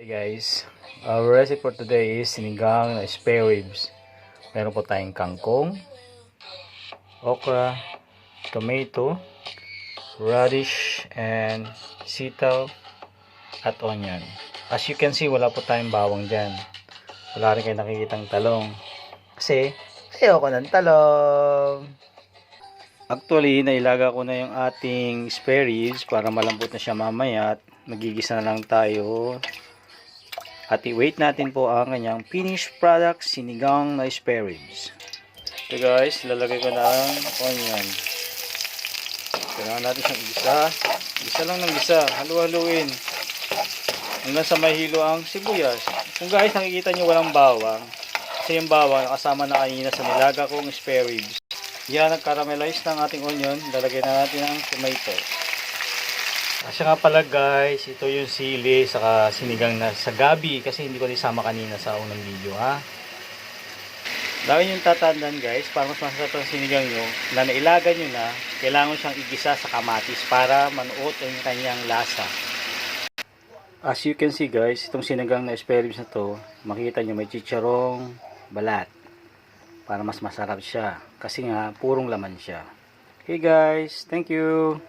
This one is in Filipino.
Hey guys, our recipe for today is sinigang na spare ribs. Meron po tayong kangkong, okra, tomato, radish, and sitaw at onion. As you can see, wala po tayong bawang dyan. Wala rin kayo nakikitang talong. Kasi ayoko ng talong. Actually, nailaga ko na yung ating spare ribs para malambot na siya mamaya at magigisa na lang tayo. At i-wait natin po ang kanyang finished product, sinigang na spare ribs. So guys, lalagay ko na ang onion. Kailangan natin siyang igisa. Igisa lang ng isa. Halu-haluin. Hanggang sa mahilo ang sibuyas. Kung guys, nakikita nyo walang bawang. Kasi yung bawang kasama na kanina sa nilaga kong spare ribs. Yan, nag-caramelize ng ating onion. Lalagay na natin ang tomato. Asya nga pala guys, ito yung sili saka sinigang na sa gabi kasi hindi ko isama kanina sa unang video ha. Lagi yung tatandaan guys, para mas masarap ang sinigang nyo, na nailagan nyo na, kailangan siyang igisa sa kamatis para manuot ang kanyang lasa. As you can see guys, itong sinigang na spare ribs na to, makita nyo may chicharong balat para mas masarap siya kasi nga purong laman siya. Okay guys, thank you.